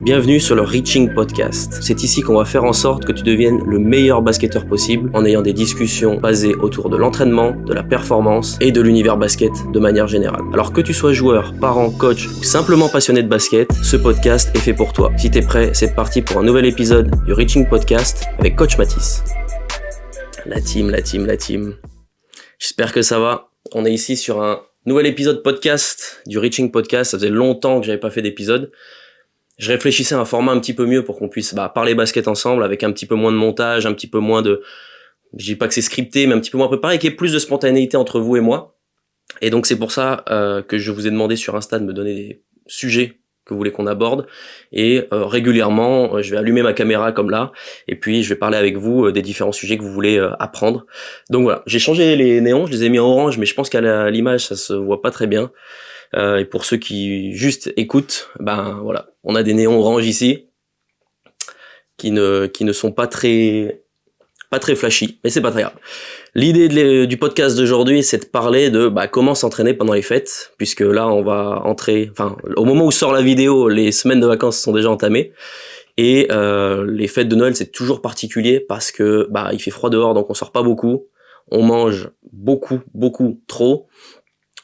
Bienvenue sur le Reaching Podcast. C'est ici qu'on va faire en sorte que tu deviennes le meilleur basketteur possible en ayant des discussions basées autour de l'entraînement, de la performance et de l'univers basket de manière générale. Alors que tu sois joueur, parent, coach ou simplement passionné de basket, ce podcast est fait pour toi. Si t'es prêt, c'est parti pour un nouvel épisode du Reaching Podcast avec Coach Mathis. La team. J'espère que ça va. On est ici sur un nouvel épisode podcast du Reaching Podcast. Ça faisait longtemps que j'avais pas fait d'épisode. Je réfléchissais à un format un petit peu mieux pour qu'on puisse parler basket ensemble avec un petit peu moins de montage, un petit peu moins de... Je dis pas que c'est scripté, mais un petit peu moins préparé, qu'il y ait plus de spontanéité entre vous et moi. Et donc c'est pour ça que je vous ai demandé sur Insta de me donner des sujets que vous voulez qu'on aborde. Et régulièrement, je vais allumer ma caméra comme là, et puis je vais parler avec vous des différents sujets que vous voulez apprendre. Donc voilà, j'ai changé les néons, je les ai mis en orange, mais je pense qu'à l'image, ça se voit pas très bien. Et pour ceux qui juste écoutent, voilà, on a des néons orange ici qui ne sont pas très flashy, mais c'est pas très grave. L'idée du podcast d'aujourd'hui, c'est de parler de comment s'entraîner pendant les fêtes, puisque là on va entrer, au moment où sort la vidéo, les semaines de vacances sont déjà entamées. Et les fêtes de Noël, c'est toujours particulier parce que il fait froid dehors, donc on sort pas beaucoup, on mange beaucoup trop.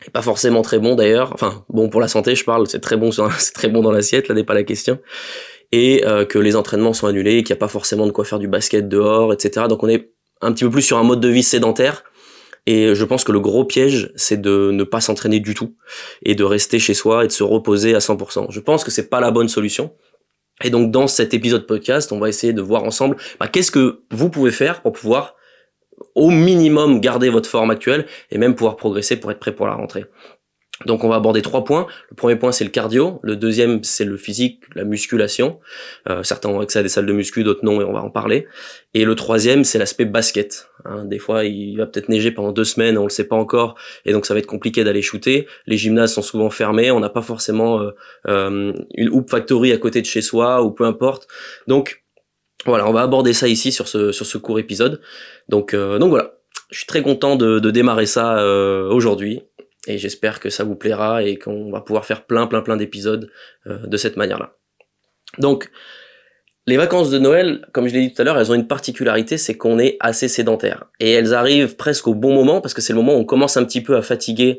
Et pas forcément très bon d'ailleurs, bon pour la santé je parle, c'est très bon dans l'assiette, là n'est pas la question, et que les entraînements sont annulés, qu'il n'y a pas forcément de quoi faire du basket dehors, etc. Donc on est un petit peu plus sur un mode de vie sédentaire, et je pense que le gros piège c'est de ne pas s'entraîner du tout, et de rester chez soi et de se reposer à 100%. Je pense que c'est pas la bonne solution, et donc dans cet épisode podcast, on va essayer de voir ensemble qu'est-ce que vous pouvez faire pour pouvoir au minimum garder votre forme actuelle et même pouvoir progresser pour être prêt pour la rentrée. Donc on va aborder 3 points. Le premier point c'est le cardio, le deuxième c'est le physique, la musculation. Certains ont accès à des salles de muscu, d'autres non, et on va en parler. Et le troisième c'est l'aspect basket. Des fois il va peut-être neiger pendant 2 semaines, on le sait pas encore, et donc ça va être compliqué d'aller shooter. Les gymnases sont souvent fermés, on n'a pas forcément une hoop factory à côté de chez soi, ou peu importe. Donc voilà, on va aborder ça ici sur ce court épisode. Donc voilà, je suis très content de démarrer ça aujourd'hui, et j'espère que ça vous plaira et qu'on va pouvoir faire plein d'épisodes de cette manière-là. Donc, les vacances de Noël, comme je l'ai dit tout à l'heure, elles ont une particularité, c'est qu'on est assez sédentaire. Et elles arrivent presque au bon moment, parce que c'est le moment où on commence un petit peu à fatiguer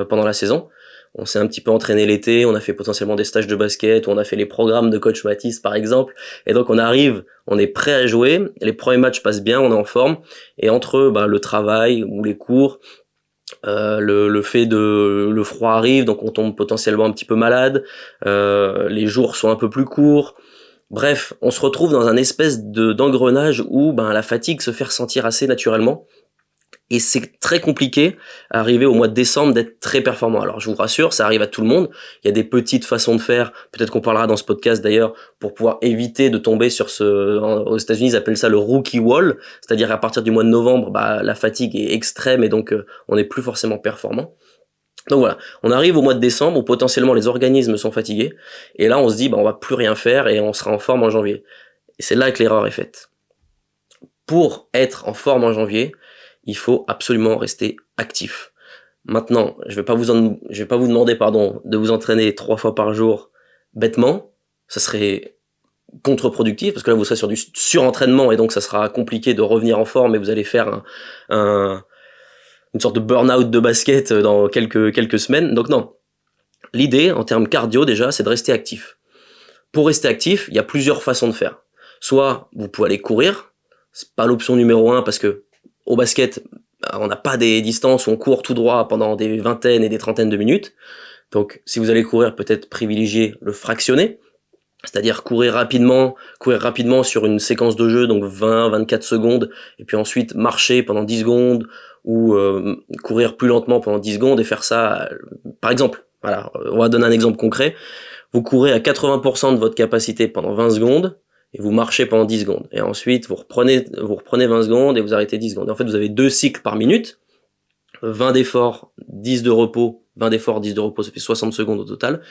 pendant la saison. On s'est un petit peu entraîné l'été, on a fait potentiellement des stages de basket, on a fait les programmes de Coach Mathis par exemple, et donc on est prêt à jouer, les premiers matchs passent bien, on est en forme, et entre le travail ou les cours, le froid arrive, donc on tombe potentiellement un petit peu malade, les jours sont un peu plus courts, bref, on se retrouve dans un espèce d'engrenage où la fatigue se fait ressentir assez naturellement. Et c'est très compliqué, arriver au mois de décembre, d'être très performant. Alors je vous rassure, ça arrive à tout le monde. Il y a des petites façons de faire, peut-être qu'on parlera dans ce podcast d'ailleurs, pour pouvoir éviter de tomber sur aux États-Unis ils appellent ça le rookie wall, c'est-à-dire à partir du mois de novembre, la fatigue est extrême et donc on n'est plus forcément performant. Donc voilà, on arrive au mois de décembre où potentiellement les organismes sont fatigués, et là on se dit on va plus rien faire et on sera en forme en janvier. Et c'est là que l'erreur est faite. Pour être en forme en janvier, il faut absolument rester actif. Maintenant, je vais pas vous demander de vous entraîner 3 fois par jour bêtement. Ça serait contre-productif parce que là vous serez sur du surentraînement et donc ça sera compliqué de revenir en forme et vous allez faire une sorte de burn-out de basket dans quelques semaines. Donc non. L'idée en termes cardio déjà, c'est de rester actif. Pour rester actif, il y a plusieurs façons de faire. Soit vous pouvez aller courir, c'est pas l'option numéro 1 parce que au basket, on n'a pas des distances où on court tout droit pendant des vingtaines et des trentaines de minutes. Donc, si vous allez courir, peut-être privilégier le fractionné, c'est-à-dire courir rapidement sur une séquence de jeu, donc 20-24 secondes, et puis ensuite marcher pendant 10 secondes, ou courir plus lentement pendant 10 secondes, et faire ça, par exemple, voilà, on va donner un exemple concret, vous courez à 80% de votre capacité pendant 20 secondes, et vous marchez pendant 10 secondes. Et ensuite, vous reprenez 20 secondes et vous arrêtez 10 secondes. Et en fait, vous avez 2 cycles par minute, 20 d'efforts, 10 de repos, 20 d'efforts, 10 de repos, ça fait 60 secondes au total.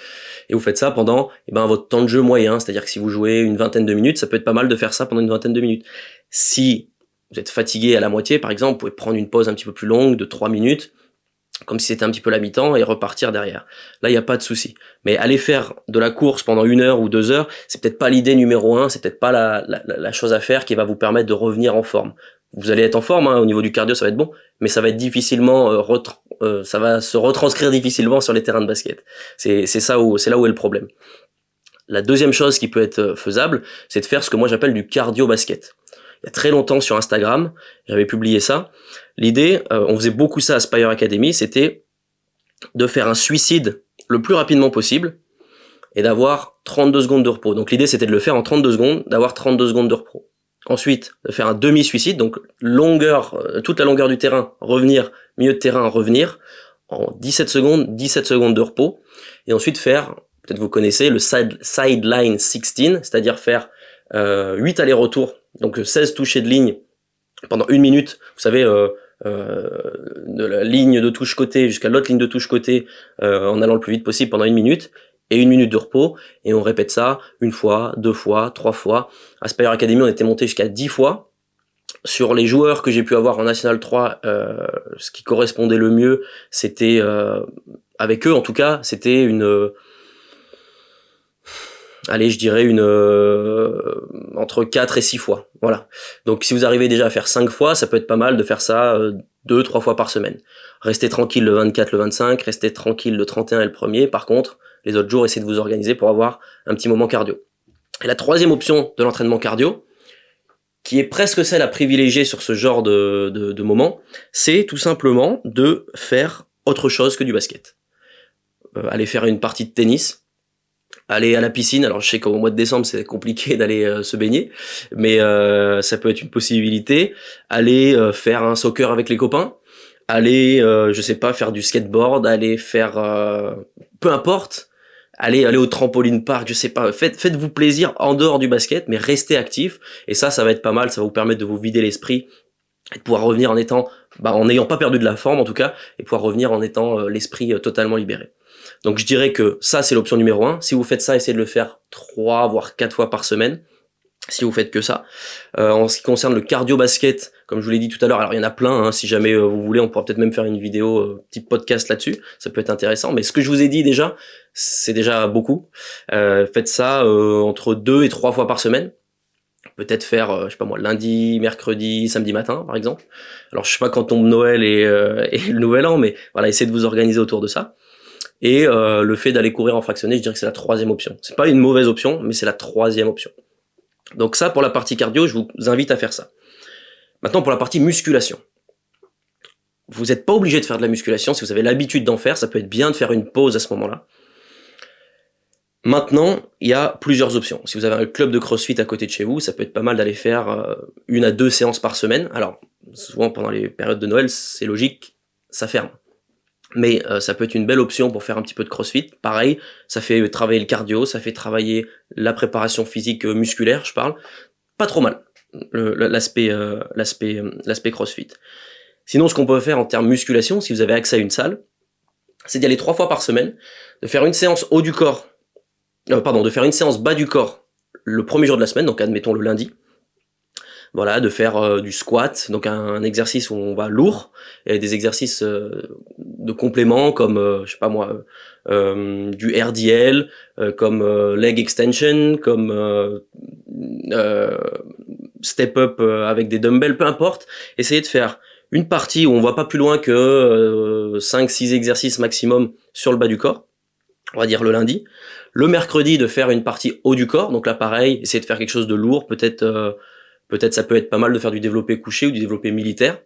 Et vous faites ça pendant votre temps de jeu moyen, c'est-à-dire que si vous jouez une vingtaine de minutes, ça peut être pas mal de faire ça pendant une vingtaine de minutes. Si vous êtes fatigué à la moitié, par exemple, vous pouvez prendre une pause un petit peu plus longue de 3 minutes, comme si c'était un petit peu la mi-temps, et repartir derrière. Là, il n'y a pas de souci. Mais aller faire de la course pendant 1 heure ou 2 heures, c'est peut-être pas l'idée numéro un, c'est peut-être pas la chose à faire qui va vous permettre de revenir en forme. Vous allez être en forme, hein, au niveau du cardio, ça va être bon, mais ça va être difficilement, ça va se retranscrire difficilement sur les terrains de basket. C'est là où est le problème. La deuxième chose qui peut être faisable, c'est de faire ce que moi j'appelle du cardio basket. Il y a très longtemps sur Instagram, j'avais publié ça. L'idée, on faisait beaucoup ça à Spire Academy, c'était de faire un suicide le plus rapidement possible et d'avoir 32 secondes de repos. Donc l'idée, c'était de le faire en 32 secondes, d'avoir 32 secondes de repos. Ensuite, de faire un demi-suicide, donc toute la longueur du terrain, revenir, milieu de terrain, revenir, en 17 secondes de repos. Et ensuite faire, peut-être vous connaissez, le sideline 16, c'est-à-dire faire 8 allers-retours, donc 16 touchés de ligne pendant 1 minute, vous savez, de la ligne de touche côté jusqu'à l'autre ligne de touche côté, en allant le plus vite possible pendant 1 minute, et 1 minute de repos, et on répète ça 1 fois, 2 fois, 3 fois. À Spire Academy, on était monté jusqu'à 10 fois. Sur les joueurs que j'ai pu avoir en National 3, ce qui correspondait le mieux, c'était, avec eux en tout cas, c'était je dirais entre 4 et 6 fois. Voilà. Donc si vous arrivez déjà à faire 5 fois, ça peut être pas mal de faire ça 2-3 fois par semaine. Restez tranquille le 24, le 25, restez tranquille le 31 et le 1er. Par contre, les autres jours, essayez de vous organiser pour avoir un petit moment cardio. Et la troisième option de l'entraînement cardio, qui est presque celle à privilégier sur ce genre de moment, c'est tout simplement de faire autre chose que du basket. Aller faire une partie de tennis, aller à la piscine. Alors je sais qu'au mois de décembre c'est compliqué d'aller se baigner, mais ça peut être une possibilité. Aller faire un soccer avec les copains, aller je sais pas, faire du skateboard, aller faire peu importe, aller au trampoline park, je sais pas, faites-vous plaisir en dehors du basket, mais restez actif, et ça va être pas mal, ça va vous permettre de vous vider l'esprit et de pouvoir revenir en n'ayant pas perdu de la forme en tout cas, et pouvoir revenir en étant l'esprit totalement libéré. Donc je dirais que ça c'est l'option numéro 1. Si vous faites ça, essayez de le faire 3 voire 4 fois par semaine, si vous faites que ça. En ce qui concerne le cardio basket, comme je vous l'ai dit tout à l'heure, alors il y en a plein, hein, si jamais vous voulez, on pourra peut-être même faire une vidéo, petit podcast là-dessus, ça peut être intéressant, mais ce que je vous ai dit déjà, c'est déjà beaucoup. Faites ça entre 2 et 3 fois par semaine. Peut-être faire, je sais pas moi, lundi, mercredi, samedi matin, par exemple. Alors je sais pas quand tombe Noël et le Nouvel An, mais voilà, essayez de vous organiser autour de ça. Et le fait d'aller courir en fractionné, je dirais que c'est la troisième option. C'est pas une mauvaise option, mais c'est la troisième option. Donc ça, pour la partie cardio, je vous invite à faire ça. Maintenant, pour la partie musculation. Vous n'êtes pas obligé de faire de la musculation. Si vous avez l'habitude d'en faire, ça peut être bien de faire une pause à ce moment-là. Maintenant, il y a plusieurs options. Si vous avez un club de CrossFit à côté de chez vous, ça peut être pas mal d'aller faire 1 à 2 séances par semaine. Alors, souvent pendant les périodes de Noël, c'est logique, ça ferme. Mais ça peut être une belle option pour faire un petit peu de CrossFit. Pareil, ça fait travailler le cardio, ça fait travailler la préparation physique musculaire, je parle. Pas trop mal, l'aspect CrossFit. Sinon, ce qu'on peut faire en termes musculation, si vous avez accès à une salle, c'est d'y aller 3 fois par semaine, de faire une séance haut du corps, de faire une séance bas du corps le premier jour de la semaine, donc admettons le lundi. Voilà, de faire du squat, donc un exercice où on va lourd, et des exercices de complément comme je sais pas moi, du RDL, comme leg extension, comme step up avec des dumbbells, peu importe. Essayez de faire une partie où on va pas plus loin que 5-6 exercices maximum sur le bas du corps, on va dire le lundi. Le mercredi, de faire une partie haut du corps, donc là pareil, essayez de faire quelque chose de lourd, peut-être ça peut être pas mal de faire du développé couché ou du développé militaire.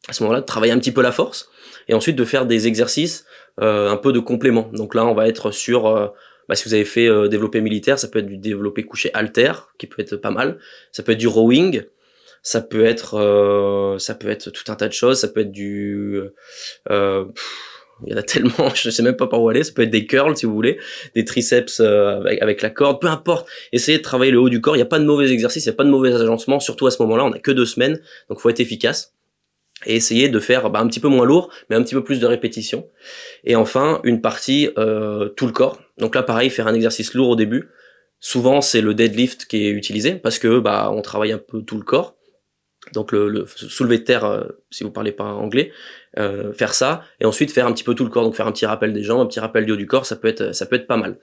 À ce moment-là, de travailler un petit peu la force, et ensuite de faire des exercices un peu de complément. Donc là, on va être sur, si vous avez fait développé militaire, ça peut être du développé couché halter, qui peut être pas mal. Ça peut être du rowing, ça peut être tout un tas de choses. Ça peut être il y en a tellement, je sais même pas par où aller. Ça peut être des curls si vous voulez, des triceps avec la corde, peu importe. Essayez de travailler le haut du corps. Il n'y a pas de mauvais exercice, il n'y a pas de mauvais agencement, surtout à ce moment-là. On n'a que 2 semaines, donc faut être efficace. Et essayer de faire un petit peu moins lourd, mais un petit peu plus de répétitions. Et enfin, une partie tout le corps. Donc là, pareil, faire un exercice lourd au début. Souvent, c'est le deadlift qui est utilisé parce que on travaille un peu tout le corps. Donc le soulevé de terre, si vous parlez pas anglais, faire ça, et ensuite faire un petit peu tout le corps, donc faire un petit rappel des jambes, un petit rappel du haut du corps, ça peut être pas mal.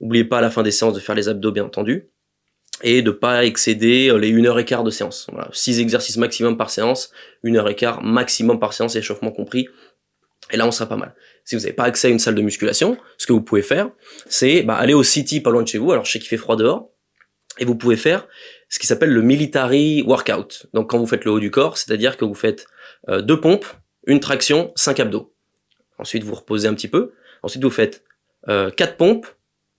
N'oubliez pas à la fin des séances de faire les abdos bien entendu, et de pas excéder les 1h15 de séance. Voilà, 6 exercices maximum par séance, 1h15 maximum par séance, échauffement compris, et là on sera pas mal. Si vous n'avez pas accès à une salle de musculation, ce que vous pouvez faire, c'est aller au City pas loin de chez vous, alors je sais qu'il fait froid dehors, et vous pouvez faire ce qui s'appelle le military workout. Donc quand vous faites le haut du corps, c'est-à-dire que vous faites 2 pompes, 1 traction, 5 abdos. Ensuite vous reposez un petit peu. Ensuite vous faites 4 pompes,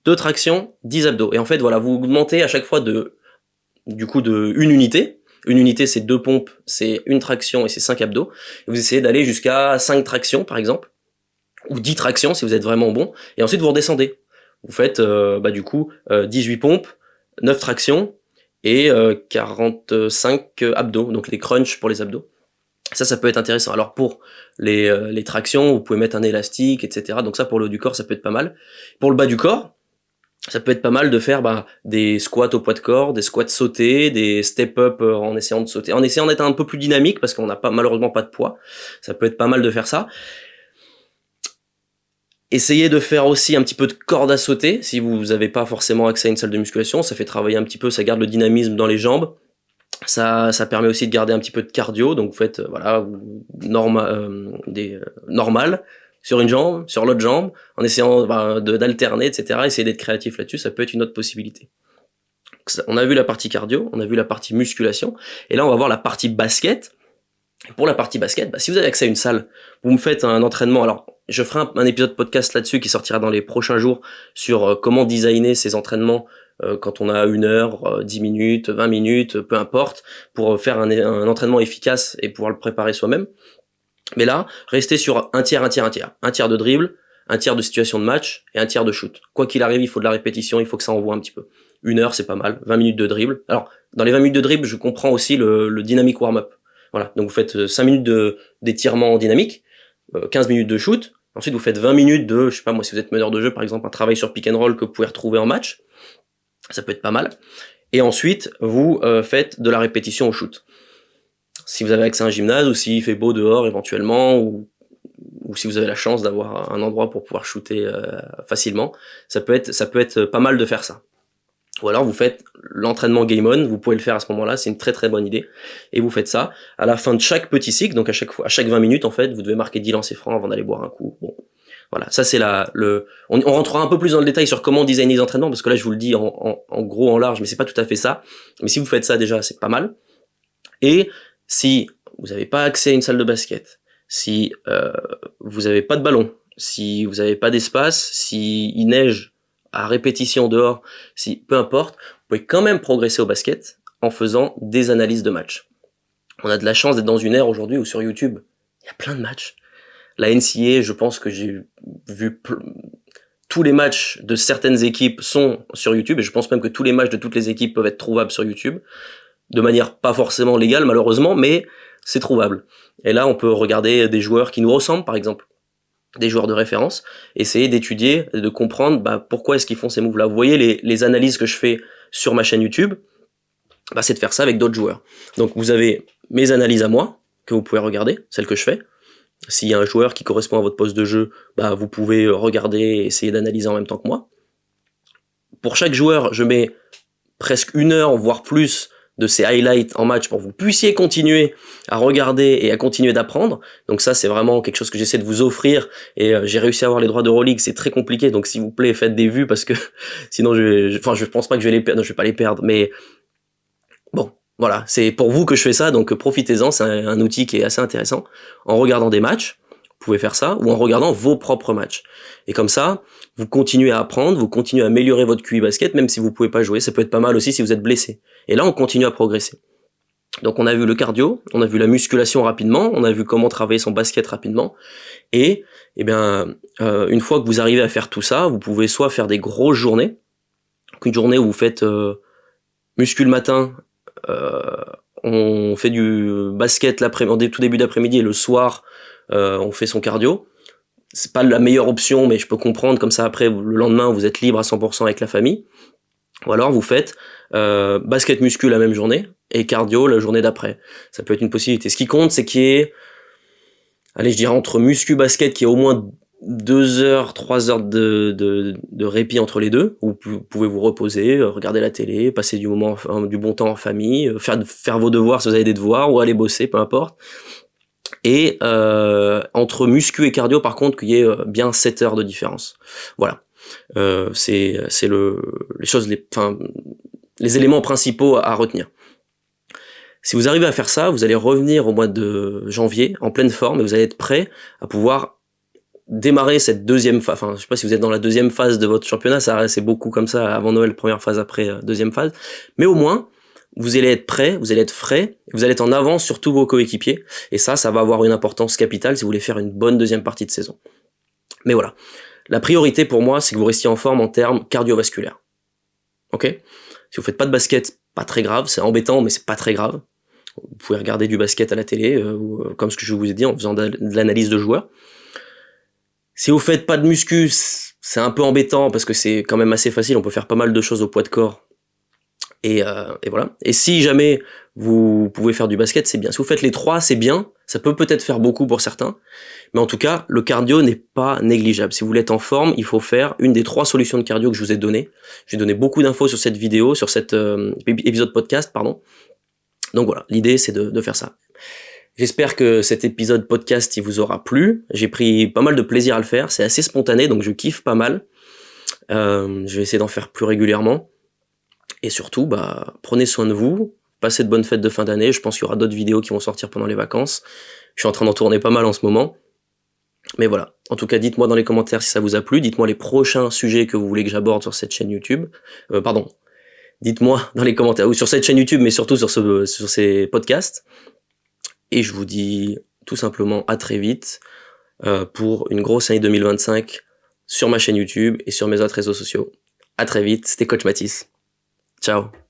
2 tractions, 10 abdos. Et en fait voilà, vous augmentez à chaque fois de 1 unité. Une unité c'est 2 pompes, c'est 1 traction et c'est 5 abdos. Et vous essayez d'aller jusqu'à 5 tractions par exemple, ou 10 tractions si vous êtes vraiment bon. Et ensuite vous redescendez. Vous faites 18 pompes, 9 tractions et 45 abdos, donc les crunchs pour les abdos. Ça peut être intéressant. Alors pour les tractions, vous pouvez mettre un élastique, etc. Donc ça pour le haut du corps, ça peut être pas mal. Pour le bas du corps, ça peut être pas mal de faire des squats au poids de corps, des squats sautés, des step-up en essayant de sauter, en essayant d'être un peu plus dynamique parce qu'on n'a malheureusement pas de poids. Ça peut être pas mal de faire ça. Essayez de faire aussi un petit peu de corde à sauter, si vous n'avez pas forcément accès à une salle de musculation, ça fait travailler un petit peu, ça garde le dynamisme dans les jambes, ça permet aussi de garder un petit peu de cardio, donc vous faites normal sur une jambe, sur l'autre jambe, en essayant d'alterner, etc. Essayez d'être créatif là-dessus, ça peut être une autre possibilité. On a vu la partie cardio, on a vu la partie musculation, et là on va voir la partie basket. Pour la partie basket, si vous avez accès à une salle, vous me faites un entraînement, alors je ferai un épisode podcast là-dessus qui sortira dans les prochains jours sur comment designer ces entraînements quand on a 1 heure, 10 minutes, 20 minutes, peu importe, pour faire un entraînement efficace et pouvoir le préparer soi-même. Mais là, restez sur un tiers. Un tiers de dribble, un tiers de situation de match et un tiers de shoot. Quoi qu'il arrive, il faut de la répétition, il faut que ça envoie un petit peu. 1 heure, c'est pas mal, 20 minutes de dribble. Alors, dans les 20 minutes de dribble, je comprends aussi le dynamic warm-up. Voilà, donc vous faites 5 minutes d'étirement dynamique, 15 minutes de shoot, ensuite vous faites 20 minutes de, je sais pas moi, si vous êtes meneur de jeu, par exemple, un travail sur pick and roll que vous pouvez retrouver en match, ça peut être pas mal, et ensuite vous faites de la répétition au shoot. Si vous avez accès à un gymnase, ou s'il fait beau dehors éventuellement, ou si vous avez la chance d'avoir un endroit pour pouvoir shooter facilement, ça peut être pas mal de faire ça. Ou alors vous faites l'entraînement Game On, vous pouvez le faire à ce moment-là, c'est une très très bonne idée. Et vous faites ça à la fin de chaque petit cycle, donc à chaque 20 minutes en fait, vous devez marquer 10 lancers francs avant d'aller boire un coup. Bon, voilà, ça c'est on rentrera un peu plus dans le détail sur comment designer les entraînements, parce que là je vous le dis en gros, en large, mais c'est pas tout à fait ça. Mais si vous faites ça déjà, c'est pas mal. Et si vous n'avez pas accès à une salle de basket, si vous n'avez pas de ballon, si vous n'avez pas d'espace, si il neige à répétition dehors, si peu importe, vous pouvez quand même progresser au basket en faisant des analyses de matchs. On a de la chance d'être dans une ère aujourd'hui où sur YouTube, il y a plein de matchs. La NCAA, je pense que j'ai vu tous les matchs de certaines équipes sont sur YouTube, et je pense même que tous les matchs de toutes les équipes peuvent être trouvables sur YouTube, de manière pas forcément légale malheureusement, mais c'est trouvable. Et là, on peut regarder des joueurs qui nous ressemblent, par exemple, des joueurs de référence, essayer d'étudier, de comprendre pourquoi est-ce qu'ils font ces moves-là. Vous voyez les analyses que je fais sur ma chaîne YouTube, c'est de faire ça avec d'autres joueurs. Donc vous avez mes analyses à moi, que vous pouvez regarder, celles que je fais. S'il y a un joueur qui correspond à votre poste de jeu, vous pouvez regarder et essayer d'analyser en même temps que moi. Pour chaque joueur, je mets presque 1 heure, voire plus, de ces highlights en match pour que vous puissiez continuer à regarder et à continuer d'apprendre. Donc ça, c'est vraiment quelque chose que j'essaie de vous offrir, et j'ai réussi à avoir les droits d'Euroleague, c'est très compliqué, donc s'il vous plaît, faites des vues, parce que sinon je pense pas que je vais les perdre, non, je vais pas les perdre, mais bon, voilà, c'est pour vous que je fais ça, donc profitez-en, c'est un outil qui est assez intéressant. En regardant des matchs, vous pouvez faire ça, ou en regardant vos propres matchs. Et comme ça, vous continuez à apprendre, vous continuez à améliorer votre QI basket, même si vous pouvez pas jouer. Ça peut être pas mal aussi si vous êtes blessé. Et là, on continue à progresser. Donc on a vu le cardio, on a vu la musculation rapidement, on a vu comment travailler son basket rapidement. Et une fois que vous arrivez à faire tout ça, vous pouvez soit faire des grosses journées, une journée où vous faites muscu le matin, on fait du basket l'après-midi, tout début d'après-midi, et le soir, on fait son cardio. C'est pas la meilleure option, mais je peux comprendre, comme ça après, le lendemain, vous êtes libre à 100% avec la famille. Ou alors vous faites basket muscu la même journée et cardio la journée d'après. Ça peut être une possibilité. Ce qui compte, c'est qu'il y ait, allez, je dirais entre muscu basket, qu'il y ait au moins 2 heures, 3 heures de répit entre les deux, où vous pouvez vous reposer, regarder la télé, passer du bon temps en famille, faire vos devoirs si vous avez des devoirs, ou aller bosser, peu importe. Et entre muscu et cardio, par contre, qu'il y ait bien 7 heures de différence. Voilà. C'est les éléments principaux à retenir. Si vous arrivez à faire ça, vous allez revenir au mois de janvier en pleine forme et vous allez être prêt à pouvoir démarrer cette deuxième phase. Enfin, je sais pas si vous êtes dans la deuxième phase de votre championnat, ça c'est beaucoup comme ça, avant Noël, première phase, après deuxième phase. Mais au moins, vous allez être prêt, vous allez être frais, vous allez être en avance sur tous vos coéquipiers. Et ça va avoir une importance capitale si vous voulez faire une bonne deuxième partie de saison. Mais voilà. La priorité pour moi, c'est que vous restiez en forme en termes cardiovasculaires. Ok ? Si vous faites pas de basket, pas très grave, c'est embêtant, mais c'est pas très grave. Vous pouvez regarder du basket à la télé, comme ce que je vous ai dit, en faisant de l'analyse de joueurs. Si vous faites pas de muscu, c'est un peu embêtant parce que c'est quand même assez facile, on peut faire pas mal de choses au poids de corps. Et voilà. Et si jamais vous pouvez faire du basket, c'est bien. Si vous faites les trois, c'est bien. Ça peut peut-être faire beaucoup pour certains. Mais en tout cas, le cardio n'est pas négligeable. Si vous voulez être en forme, il faut faire une des 3 solutions de cardio que je vous ai données. J'ai donné beaucoup d'infos sur cette vidéo, sur cet épisode podcast, pardon. Donc voilà, l'idée c'est de faire ça. J'espère que cet épisode podcast il vous aura plu. J'ai pris pas mal de plaisir à le faire. C'est assez spontané, donc je kiffe pas mal. Je vais essayer d'en faire plus régulièrement. Et surtout, prenez soin de vous. Passez de bonnes fêtes de fin d'année. Je pense qu'il y aura d'autres vidéos qui vont sortir pendant les vacances. Je suis en train d'en tourner pas mal en ce moment. Mais voilà. En tout cas, dites-moi dans les commentaires si ça vous a plu. Dites-moi les prochains sujets que vous voulez que j'aborde sur cette chaîne YouTube. Dites-moi dans les commentaires, ou sur cette chaîne YouTube, mais surtout sur ces podcasts. Et je vous dis tout simplement à très vite pour une grosse année 2025 sur ma chaîne YouTube et sur mes autres réseaux sociaux. À très vite, c'était Coach Mathis. Ciao.